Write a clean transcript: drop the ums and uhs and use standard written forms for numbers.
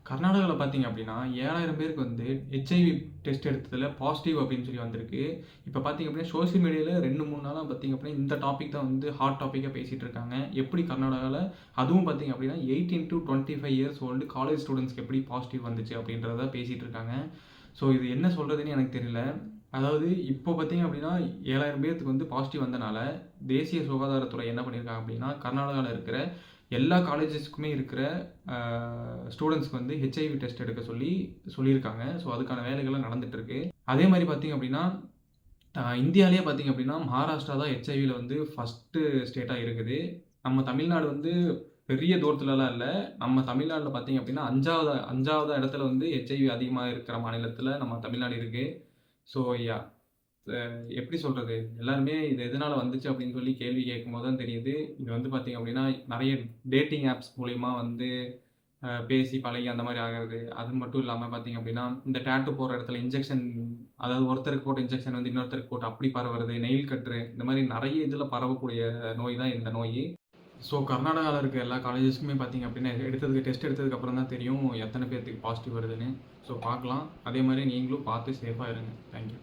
கர்நாடகாவில் பார்த்தீங்க அப்படின்னா 7,000 பேருக்கு வந்து ஹெச்ஐவி டெஸ்ட் எடுத்ததில் பாசிட்டிவ் அப்படின்னு சொல்லி வந்திருக்கு. இப்போ பார்த்தீங்க அப்படின்னா சோஷியல் மீடியாவில் 2-3 நாளாக பார்த்தீங்க அப்படின்னா இந்த டாபிக் தான் வந்து ஹாட் டாப்பிக்காக பேசிகிட்டு இருக்காங்க. எப்படி கர்நாடகாவில் அதுவும் பார்த்தீங்க அப்படின்னா 18 to 25 இயர்ஸ் ஓல்டு காலேஜ் ஸ்டூடெண்ட்ஸ்க்கு எப்படி பாசிட்டிவ் வந்துச்சு அப்படின்றத பேசிகிட்டு இருக்காங்க. ஸோ இது என்ன சொல்கிறதுன்னு எனக்கு தெரியல. அதாவது இப்போ பார்த்தீங்க அப்படின்னா 7,000 பேர்த்துக்கு வந்து பாசிட்டிவ் வந்தனால தேசிய சுகாதாரத்துறை என்ன பண்ணியிருக்காங்க அப்படின்னா கர்நாடகாவில் இருக்கிற எல்லா காலேஜஸ்க்குமே இருக்கிற ஸ்டூடெண்ட்ஸ்க்கு வந்து ஹெச்ஐவி டெஸ்ட் எடுக்க சொல்லியிருக்காங்க. ஸோ அதுக்கான வேலைகள்லாம் நடந்துகிட்ருக்கு. அதே மாதிரி பார்த்திங்க அப்படின்னா இந்தியாவிலேயே பார்த்திங்க அப்படின்னா மகாராஷ்டிரா தான் ஹெச்ஐவியில் வந்து ஃபஸ்ட்டு ஸ்டேட்டாக இருக்குது. நம்ம தமிழ்நாடு வந்து பெரிய தூரத்துலலாம் இல்லை. நம்ம தமிழ்நாட்டில் பார்த்திங்க அப்படின்னா 5வது இடத்துல வந்து ஹெச்ஐவி அதிகமாக இருக்கிற மாநிலத்தில் நம்ம தமிழ்நாடு இருக்குது. ஸோ எப்படி சொல்கிறது, எல்லாருமே இது எதனால் வந்துச்சு அப்படின்னு சொல்லி கேள்வி கேட்கும்போது தான் தெரியுது. இது வந்து பார்த்திங்க அப்படின்னா நிறைய டேட்டிங் ஆப்ஸ் மூலிமா வந்து பேசி பழகி அந்த மாதிரி ஆகிறது. அது மட்டும் இல்லாமல் பார்த்திங்க அப்படின்னா இந்த டேட்டு போடுற இடத்துல இன்ஜெக்ஷன், அதாவது ஒருத்தருக்கு போட்ட இன்ஜெக்ஷன் வந்து இன்னொருத்தருக்கு போட்டு அப்படி பரவுறது, நெயில் கட்ரு, இந்த மாதிரி நிறைய இதில் பரவக்கூடிய நோய் தான் இந்த நோய். ஸோ கர்நாடகாவில் இருக்க எல்லா காலேஜஸ்க்குமே பார்த்திங்க அப்படின்னா டெஸ்ட் எடுத்ததுக்கப்புறம் தான் தெரியும் எத்தனை பேர்த்துக்கு பாசிட்டிவ் வருதுன்னு. ஸோ பார்க்கலாம். அதே மாதிரி நீங்களும் பார்த்து சேஃபாக இருங்க. தேங்க்யூ.